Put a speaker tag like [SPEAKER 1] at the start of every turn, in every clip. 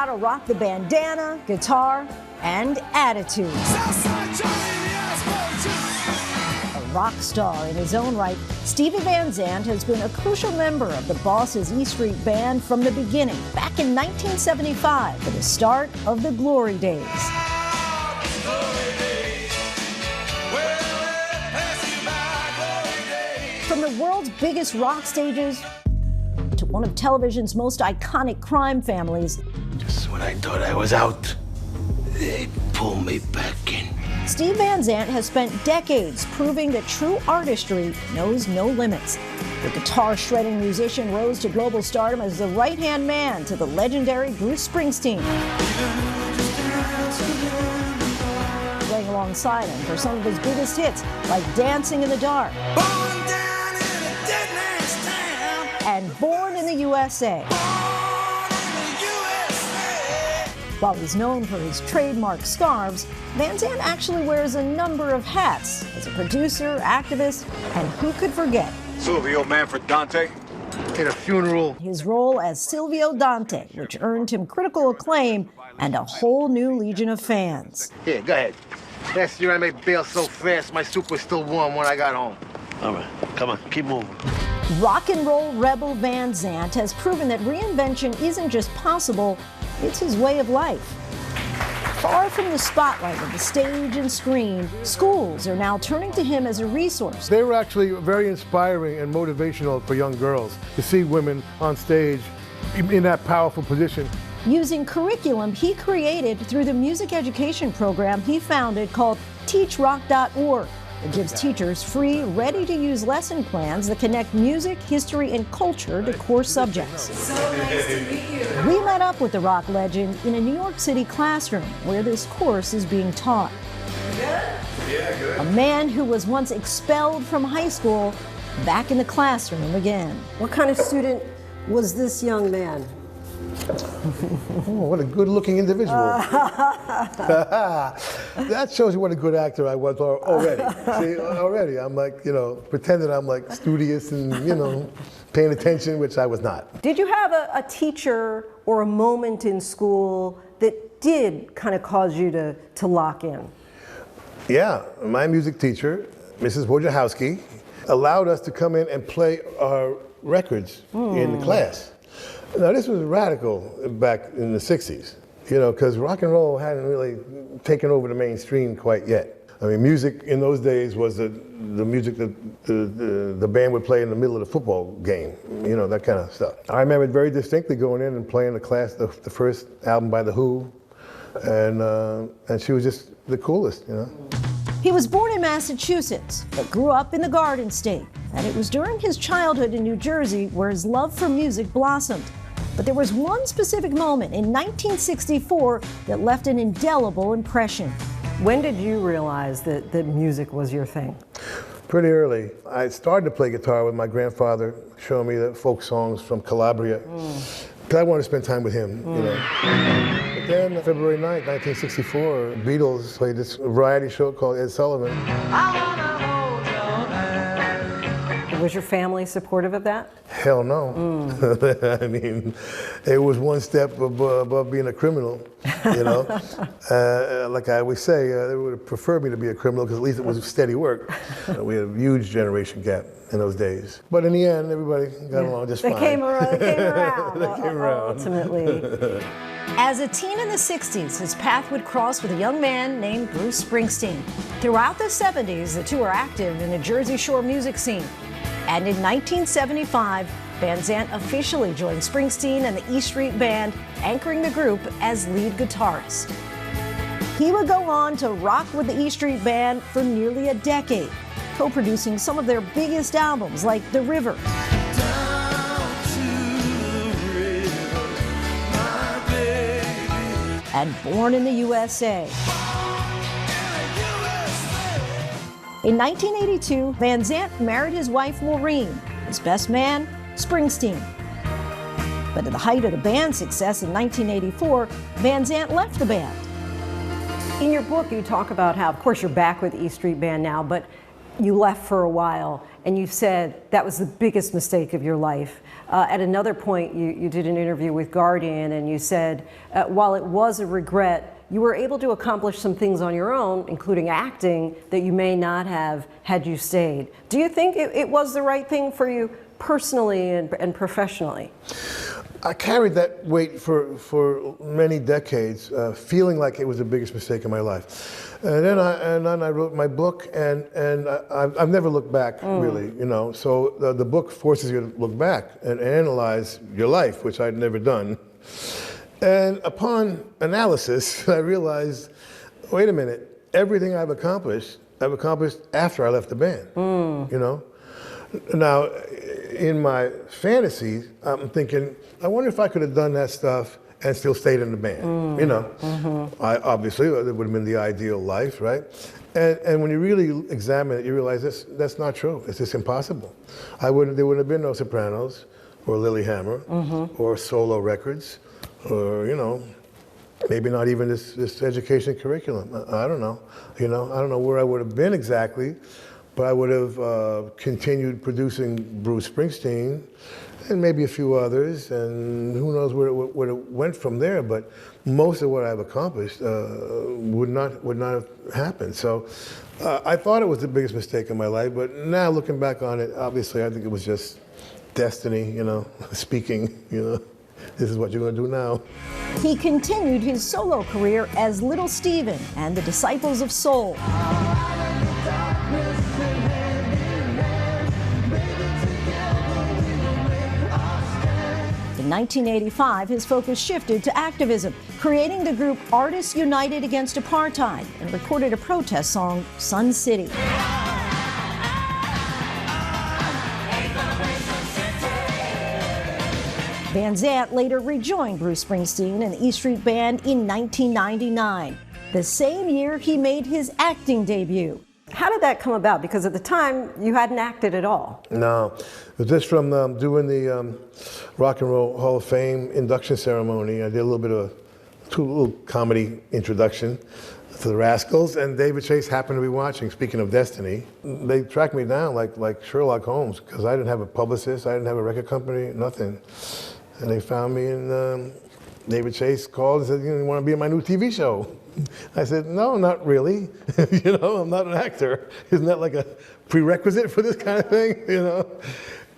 [SPEAKER 1] to rock the bandana, guitar, and attitude. A rock star in his own right, Stevie Van Zandt has been a crucial member of the Boss's E Street Band from the beginning, back in 1975, for the start of the glory days. From the world's biggest rock stages to one of television's most iconic crime families.
[SPEAKER 2] Just when I thought I was out, they pulled me back in.
[SPEAKER 1] Steve Van Zandt has spent decades proving that true artistry knows no limits. The guitar-shredding musician rose to global stardom as the right-hand man to the legendary Bruce Springsteen, playing alongside him for some of his biggest hits, like Dancing in the Dark and Born in the USA. While he's known for his trademark scarves, Van Zandt actually wears a number of hats as a producer, activist, and who could forget?
[SPEAKER 3] Silvio Manfred Dante.
[SPEAKER 2] At a funeral.
[SPEAKER 1] His role as Silvio Dante, which earned him critical acclaim and a whole new legion of fans.
[SPEAKER 2] Here, go ahead. Last year I made bail so fast, my soup was still warm when I got home. All right, come on, keep moving.
[SPEAKER 1] Rock and roll rebel Van Zandt has proven that reinvention isn't just possible, it's his way of life. Far from the spotlight of the stage and screen, schools are now turning to him as a resource.
[SPEAKER 4] They were actually very inspiring and motivational for young girls to see women on stage in that powerful position.
[SPEAKER 1] Using curriculum he created through the music education program he founded called teachrock.org. It gives teachers free, ready-to-use lesson plans that connect music, history, and culture to core subjects.
[SPEAKER 5] So nice to meet you.
[SPEAKER 1] We met up with the rock legend in a New York City classroom where this course is being taught.
[SPEAKER 5] Good?
[SPEAKER 3] Yeah, good.
[SPEAKER 1] A man who was once expelled from high school, back in the classroom again.
[SPEAKER 6] What kind of student was this young man?
[SPEAKER 4] Oh, what a good-looking individual. That shows you what a good actor I was already. See, already I'm like, pretending I'm like studious and, paying attention, which I was not.
[SPEAKER 6] Did you have a teacher or a moment in school that did kind of cause you to lock in?
[SPEAKER 4] Yeah, my music teacher, Mrs. Wojciechowski, allowed us to come in and play our records in the class. Now, this was radical back in the 60s, because rock and roll hadn't really taken over the mainstream quite yet. I mean, music in those days was the music that the band would play in the middle of the football game, that kind of stuff. I remember very distinctly going in and playing the class, the first album by The Who, and she was just the coolest,
[SPEAKER 1] He was born in Massachusetts, but grew up in the Garden State. And it was during his childhood in New Jersey where his love for music blossomed. But there was one specific moment in 1964 that left an indelible impression.
[SPEAKER 6] When did you realize that music was your thing?
[SPEAKER 4] Pretty early. I started to play guitar with my grandfather showing me the folk songs from Calabria. Because I wanted to spend time with him, But then, February 9th, 1964, Beatles played this variety show called Ed Sullivan.
[SPEAKER 6] Was your family supportive of that?
[SPEAKER 4] Hell no. I mean, it was one step above being a criminal, Like I always say, they would have preferred me to be a criminal because at least it was steady work. We had a huge generation gap in those days. But in the end, everybody got along just fine.
[SPEAKER 6] They came around.
[SPEAKER 4] They came around.
[SPEAKER 6] Ultimately.
[SPEAKER 1] As a teen in the 60s, his path would cross with a young man named Bruce Springsteen. Throughout the 70s, the two were active in the Jersey Shore music scene. And in 1975, Van Zandt officially joined Springsteen and the E Street Band, anchoring the group as lead guitarist. He would go on to rock with the E Street Band for nearly a decade, co-producing some of their biggest albums like The River, and Born in the USA. In 1982, Van Zandt married his wife Maureen, his best man, Springsteen. But at the height of the band's success in 1984, Van Zandt left the band.
[SPEAKER 6] In your book, you talk about how, of course, you're back with E Street Band now, but you left for a while, and you've said that was the biggest mistake of your life. At another point, you did an interview with Guardian, and you said, while it was a regret, you were able to accomplish some things on your own, including acting, that you may not have had you stayed. Do you think it was the right thing for you personally and professionally?
[SPEAKER 4] I carried that weight for many decades, feeling like it was the biggest mistake in my life. And then I wrote my book, and I've never looked back, really, you know. So the book forces you to look back and analyze your life, which I'd never done. And upon analysis, I realized, wait a minute, everything I've accomplished after I left the band, you know. Now, in my fantasies, I'm thinking, I wonder if I could have done that stuff and still stayed in the band, you know. Obviously, it would have been the ideal life, right? And when you really examine it, you realize that's not true. It's just impossible. There wouldn't have been no Sopranos or Lilyhammer or solo records or, you know, maybe not even this education curriculum. I don't know. You know, I don't know where I would have been exactly, but I would have continued producing Bruce Springsteen and maybe a few others, and who knows where it went from there. But most of what I've accomplished would not have happened. So I thought it was the biggest mistake in my life, but now looking back on it, obviously I think it was just destiny, you know, speaking, you know. This is what you're going to do now.
[SPEAKER 1] He continued his solo career as Little Steven and the Disciples of Soul. In 1985, his focus shifted to activism, creating the group Artists United Against Apartheid, and recorded a protest song, Sun City. Van Zandt later rejoined Bruce Springsteen and the E Street Band in 1999, the same year he made his acting debut.
[SPEAKER 6] How did that come about? Because at the time, you hadn't acted at all.
[SPEAKER 4] No, it was just from doing the Rock and Roll Hall of Fame induction ceremony. I did a little bit of a little comedy introduction to the Rascals, and David Chase happened to be watching. Speaking of destiny, they tracked me down like Sherlock Holmes, because I didn't have a publicist, I didn't have a record company, nothing. And they found me, and David Chase called and said, you want to be in my new TV show? I said, no, not really. You know, I'm not an actor. Isn't that like a prerequisite for this kind of thing, you know?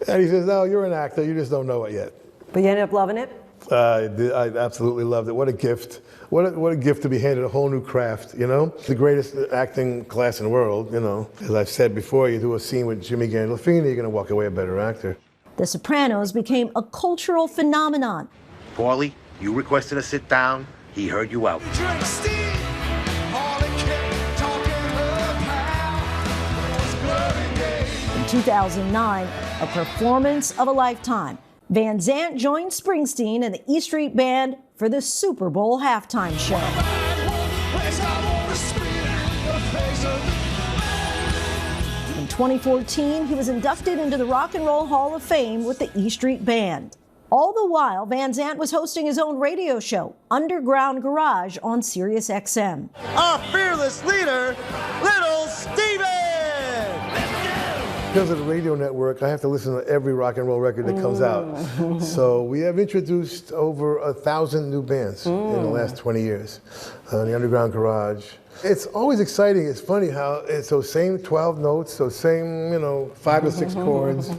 [SPEAKER 4] And he says, no, you're an actor, you just don't know it yet.
[SPEAKER 6] But you ended up loving it?
[SPEAKER 4] I absolutely loved it. What a gift. What a gift to be handed a whole new craft, you know? The greatest acting class in the world, you know. As I've said before, you do a scene with Jimmy Gandolfini, you're going to walk away a better actor.
[SPEAKER 1] The Sopranos became a cultural phenomenon.
[SPEAKER 2] Paulie, you requested a sit down. He heard you out.
[SPEAKER 1] In 2009, a performance of a lifetime, Van Zandt joined Springsteen and the E Street Band for the Super Bowl halftime show. In 2014, he was inducted into the Rock and Roll Hall of Fame with the E Street Band. All the while, Van Zandt was hosting his own radio show, Underground Garage, on Sirius XM.
[SPEAKER 2] Our fearless leader, Little Steven!
[SPEAKER 4] Because of the radio network, I have to listen to every rock and roll record that comes out. So we have introduced over 1,000 new bands in the last 20 years on the Underground Garage. It's always exciting. It's funny how it's those same 12 notes, those same, 5 or 6 chords,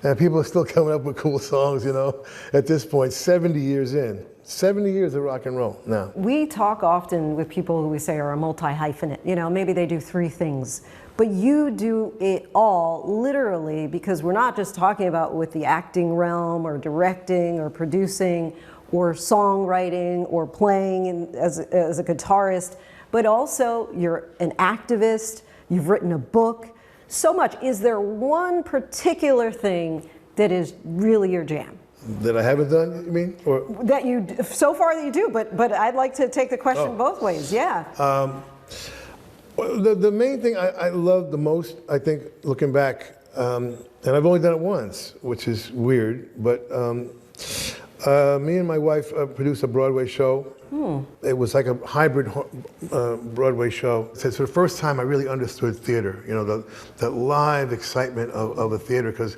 [SPEAKER 4] and people are still coming up with cool songs, at this point, 70 years in. 70 years of rock and roll now.
[SPEAKER 6] We talk often with people who we say are a multi-hyphenate. Maybe they do 3 things. But you do it all, literally, because we're not just talking about with the acting realm or directing or producing or songwriting or playing as a guitarist, but also you're an activist, you've written a book, so much. Is there one particular thing that is really your jam?
[SPEAKER 4] That I haven't done, you mean? Or
[SPEAKER 6] that you, so far that you do, but I'd like to take the question both ways, yeah.
[SPEAKER 4] The main thing I love the most, I think, looking back, and I've only done it once, which is weird, but Me and my wife produced a Broadway show. It was like a hybrid Broadway show. So for the first time, I really understood theater. You know, the live excitement of a theater, because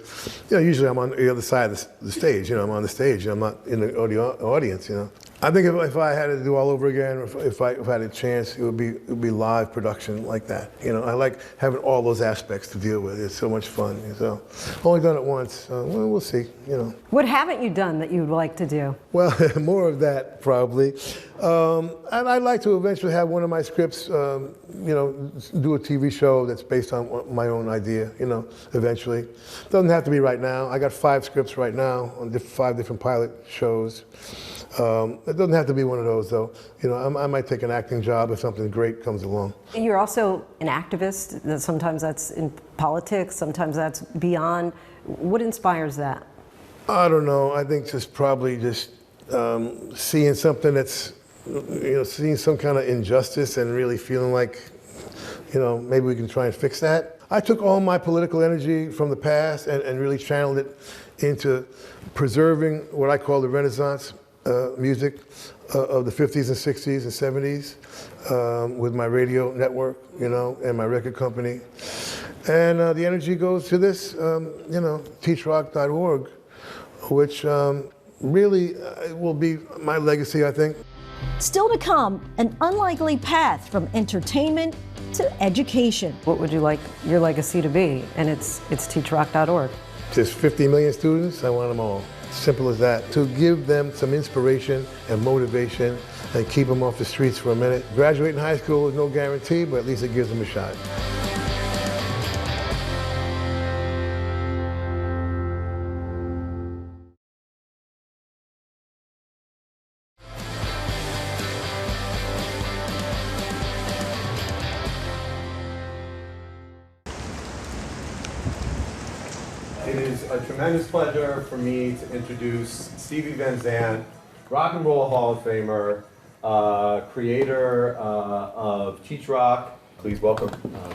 [SPEAKER 4] you know usually I'm on the other side of the stage. You know, I'm on the stage. I'm not in the audience. You know, I think if I had to do all over again, or if I had a chance, it would be live production like that. You know, I like having all those aspects to deal with. It's so much fun. So only done it once. Well, we'll see. You know.
[SPEAKER 6] What haven't you done that you'd like to do?
[SPEAKER 4] Well, more of that probably. And I'd like to eventually have one of my scripts, you know, do a TV show that's based on my own idea, you know, eventually. Doesn't have to be right now. I got 5 scripts right now on 5 different pilot shows. It doesn't have to be one of those, though. You know, I might take an acting job if something great comes along.
[SPEAKER 6] You're also an activist. Sometimes that's in politics, sometimes that's beyond. What inspires that?
[SPEAKER 4] I don't know. I think probably seeing something that's, you know, seeing some kind of injustice and really feeling like, you know, maybe we can try and fix that. I took all my political energy from the past and really channeled it into preserving what I call the Renaissance music of the 50s and 60s and 70s with my radio network, you know, and my record company. And the energy goes to this, you know, teachrock.org, which really will be my legacy, I think.
[SPEAKER 1] Still to come, an unlikely path from entertainment to education.
[SPEAKER 6] What would you like your legacy to be? And it's teachrock.org.
[SPEAKER 4] There's 50 million students, I want them all. Simple as that. To give them some inspiration and motivation and keep them off the streets for a minute. Graduating high school is no guarantee, but at least it gives them a shot.
[SPEAKER 5] It is a tremendous pleasure for me to introduce Stevie Van Zandt, Rock and Roll Hall of Famer, creator of Teach Rock. Please welcome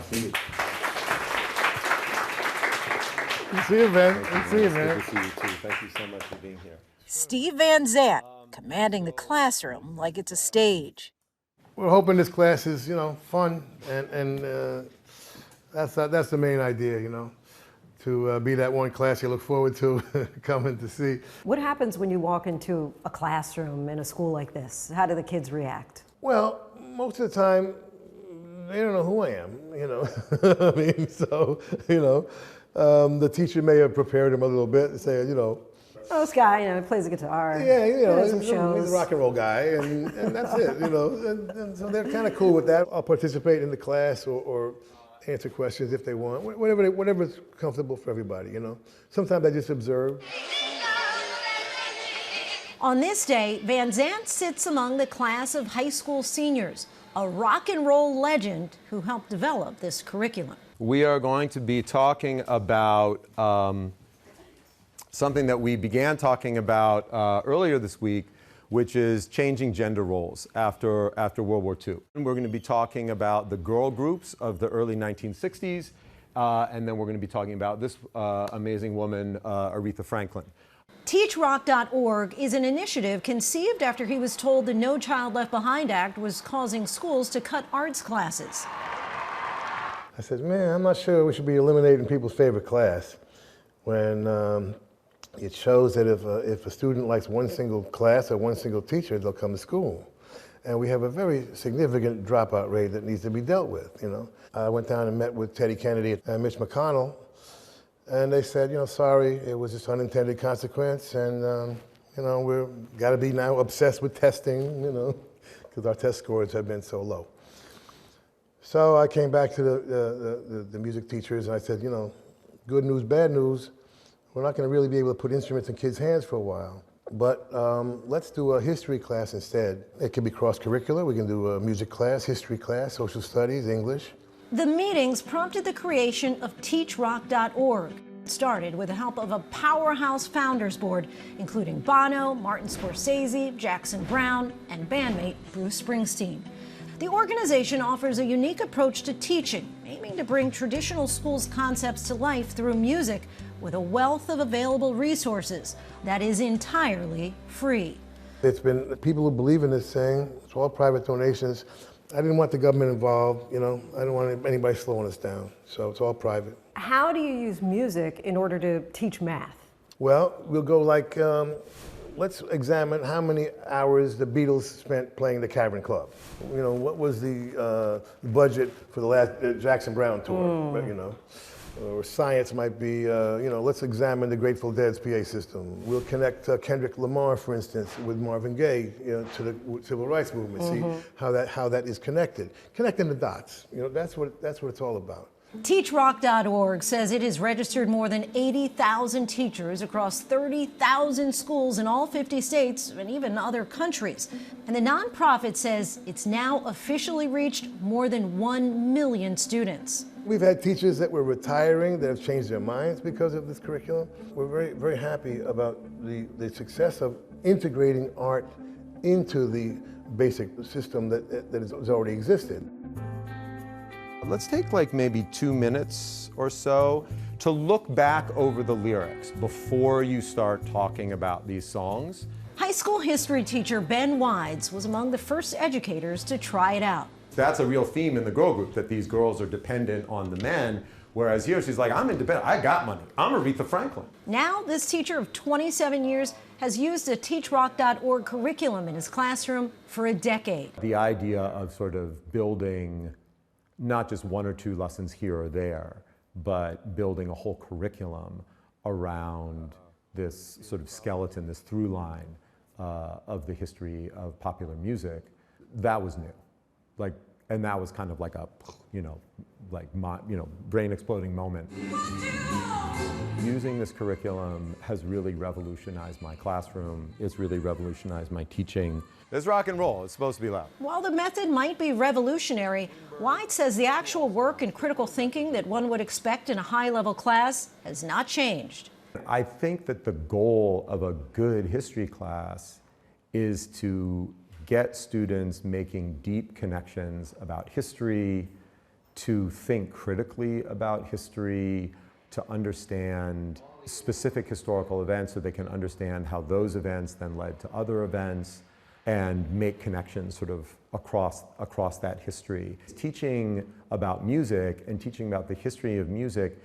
[SPEAKER 5] Stevie.
[SPEAKER 4] Good to see you, man. Good to see you, man.
[SPEAKER 5] Good to see you, too. Thank you so much for being here.
[SPEAKER 1] Steve Van Zandt, commanding the classroom like it's a stage.
[SPEAKER 4] We're hoping this class is, you know, fun, and that's the main idea, you know. To be that one class you look forward to coming to see.
[SPEAKER 6] What happens when you walk into a classroom in a school like this? How do the kids react?
[SPEAKER 4] Well, most of the time, they don't know who I am, you know. I mean, so, you know, the teacher may have prepared them a little bit and say, you know,
[SPEAKER 6] Oh, this guy, you know, plays the guitar.
[SPEAKER 4] yeah, you know,
[SPEAKER 6] some shows.
[SPEAKER 4] he's a rock and roll guy, and that's it, you know. And so they're kind of cool with that. I'll participate in the class or answer questions if they want, whatever's comfortable for everybody, you know. Sometimes I just observe.
[SPEAKER 1] On this day, Van Zandt sits among the class of high school seniors, a rock and roll legend who helped develop this curriculum.
[SPEAKER 5] We are going to be talking about something that we began talking about earlier this week, which is changing gender roles after World War II. And we're going to be talking about the girl groups of the early 1960s, and then we're going to be talking about this amazing woman, Aretha Franklin.
[SPEAKER 1] TeachRock.org is an initiative conceived after he was told the No Child Left Behind Act was causing schools to cut arts classes.
[SPEAKER 4] I said, man, I'm not sure we should be eliminating people's favorite class when it shows that if a student likes one single class or one single teacher, they'll come to school. And we have a very significant dropout rate that needs to be dealt with, you know. I went down and met with Teddy Kennedy and Mitch McConnell, and they said, you know, sorry, it was just unintended consequence, and, you know, we're got to be now obsessed with testing, you know, because our test scores have been so low. So I came back to the music teachers, and I said, you know, good news, bad news. We're not going to really be able to put instruments in kids' hands for a while. But let's do a history class instead. It can be cross-curricular. We can do a music class, history class, social studies, English.
[SPEAKER 1] The meetings prompted the creation of TeachRock.org. It started with the help of a powerhouse founders board, including Bono, Martin Scorsese, Jackson Browne, and bandmate Bruce Springsteen. The organization offers a unique approach to teaching, aiming to bring traditional schools' concepts to life through music with a wealth of available resources that is entirely free.
[SPEAKER 4] It's been people who believe in this thing. It's all private donations. I didn't want the government involved, you know. I don't want anybody slowing us down, so it's all private.
[SPEAKER 6] How do you use music in order to teach math?
[SPEAKER 4] Well, we'll go like, let's examine how many hours the Beatles spent playing the Cavern Club. You know, what was the budget for the last Jackson Browne tour, you know? Or science might be, you know, let's examine the Grateful Dead's PA system. We'll connect Kendrick Lamar, for instance, with Marvin Gaye, you know, to the civil rights movement. See how that is connected. Connecting the dots. You know, that's what it's all about.
[SPEAKER 1] TeachRock.org says it has registered more than 80,000 teachers across 30,000 schools in all 50 states and even other countries. And the nonprofit says it's now officially reached more than 1 million students.
[SPEAKER 4] We've had teachers that were retiring that have changed their minds because of this curriculum. We're very, very happy about the success of integrating art into the basic system that has already existed.
[SPEAKER 5] Let's take like maybe 2 minutes or so to look back over the lyrics before you start talking about these songs.
[SPEAKER 1] High school history teacher Ben Wides was among the first educators to try it out.
[SPEAKER 5] That's a real theme in the girl group, that these girls are dependent on the men, whereas here she's like, I'm independent, I got money, I'm Aretha Franklin.
[SPEAKER 1] Now, this teacher of 27 years has used a TeachRock.org curriculum in his classroom for a decade.
[SPEAKER 5] The idea of sort of building not just 1 or 2 lessons here or there, but building a whole curriculum around this sort of skeleton, this through line of the history of popular music, that was new. Like, and that was kind of like a, you know, brain exploding moment. Using this curriculum has really revolutionized my classroom. It's really revolutionized my teaching. It's rock and roll. It's supposed to be loud.
[SPEAKER 1] While the method might be revolutionary, White says the actual work and critical thinking that one would expect in a high-level class has not changed.
[SPEAKER 5] I think that the goal of a good history class is to get students making deep connections about history, to think critically about history, to understand specific historical events so they can understand how those events then led to other events, and make connections sort of across that history. Teaching about music and teaching about the history of music,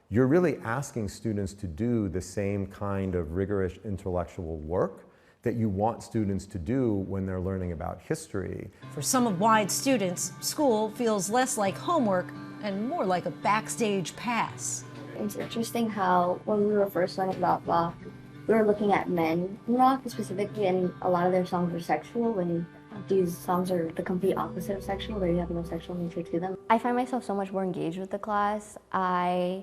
[SPEAKER 5] you're really asking students to do the same kind of rigorous intellectual work that you want students to do when they're learning about history.
[SPEAKER 1] For some of Wide's students, school feels less like homework and more like a backstage pass.
[SPEAKER 7] It's interesting how when we were first learning about rock, we were looking at men in rock specifically, and a lot of their songs were sexual, and these songs are the complete opposite of sexual. They have no sexual nature to them. I find myself so much more engaged with the class. I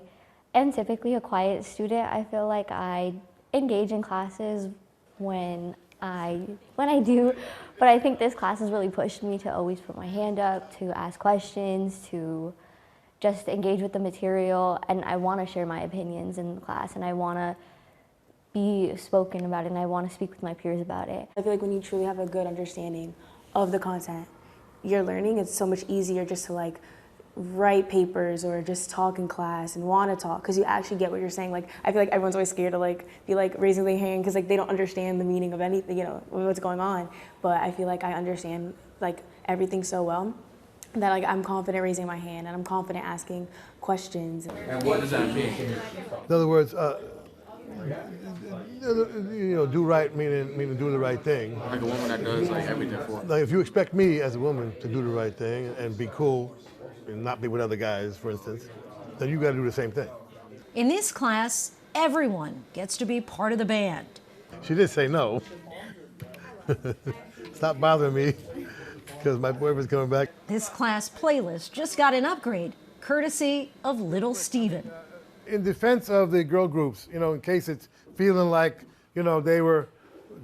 [SPEAKER 7] am typically a quiet student. I feel like I engage in classes when I do, but I think this class has really pushed me to always put my hand up, to ask questions, to just engage with the material, and I want to share my opinions in the class, and I want to be spoken about it, and I want to speak with my peers about it.
[SPEAKER 8] I feel like when you truly have a good understanding of the content you're learning, it's so much easier just to like write papers or just talk in class and want to talk because you actually get what you're saying. Like, I feel like everyone's always scared to like be like raising their hand because like they don't understand the meaning of anything, you know, what's going on. But I feel like I understand like everything so well that like I'm confident raising my hand and I'm confident asking questions.
[SPEAKER 3] And what does that mean?
[SPEAKER 4] In other words, you know, do right meaning do the right thing.
[SPEAKER 3] Like a woman that does like everything for.
[SPEAKER 4] Like if you expect me as a woman to do the right thing and be cool and not be with other guys, for instance, then you got to do the same thing.
[SPEAKER 1] In this class, everyone gets to be part of the band.
[SPEAKER 4] She did say no. Stop bothering me because my boyfriend's coming back.
[SPEAKER 1] This class playlist just got an upgrade, courtesy of Little Steven.
[SPEAKER 4] In defense of the girl groups, you know, in case it's feeling like, you know, they were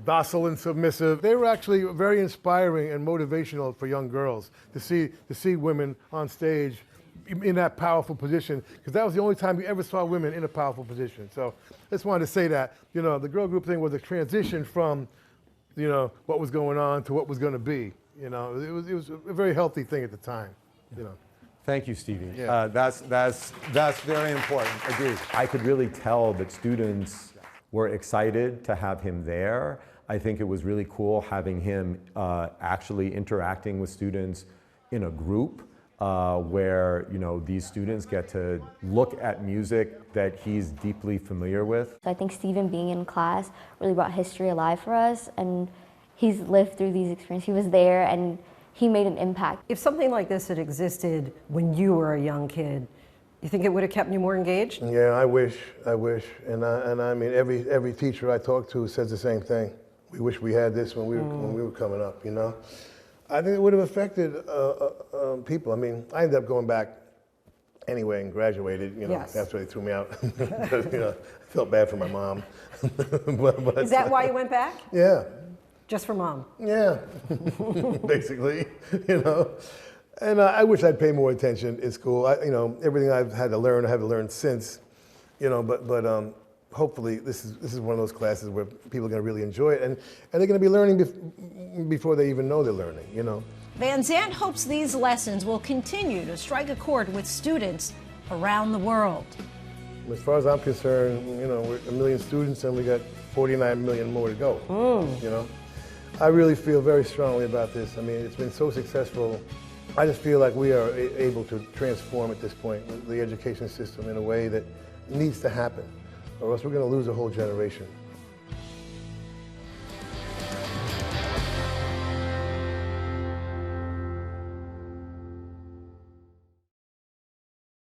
[SPEAKER 4] docile and submissive, they were actually very inspiring and motivational for young girls to see women on stage in that powerful position, because that was the only time you ever saw women in a powerful position. So I just wanted to say that, you know, the girl group thing was a transition from, you know, what was going on to what was going to be. You know, it was a very healthy thing at the time. You know.
[SPEAKER 5] Thank you, Stevie.
[SPEAKER 4] Yeah.
[SPEAKER 5] That's very important. Agreed. I could really tell that students were excited to have him there. I think it was really cool having him actually interacting with students in a group where these students get to look at music that he's deeply familiar with.
[SPEAKER 7] So I think Steven being in class really brought history alive for us, and he's lived through these experiences. He was there and he made an impact.
[SPEAKER 6] If something like this had existed when you were a young kid, you think it would have kept you more engaged?
[SPEAKER 4] Yeah, I wish, and I mean every teacher I talk to says the same thing. We wish we had this when we were coming up. You know, I think it would have affected people. I mean, I ended up going back anyway and graduated. You know,
[SPEAKER 6] Yes.
[SPEAKER 4] after they threw me out. I felt bad for my mom. but,
[SPEAKER 6] Is that why you went back?
[SPEAKER 4] Yeah.
[SPEAKER 6] Just for mom?
[SPEAKER 4] Yeah, basically, And I wish I'd pay more attention in school. Everything I've had to learn, I have learned since, but hopefully this is one of those classes where people are going to really enjoy it, and they're going to be learning before they even know they're learning,
[SPEAKER 1] Van Zandt hopes these lessons will continue to strike a chord with students around the world.
[SPEAKER 4] As far as I'm concerned, we're 1 million students and we got 49 million more to go, I really feel very strongly about this. I mean, it's been so successful. I just feel like we are able to transform at this point the education system in a way that needs to happen, or else we're going to lose a whole generation.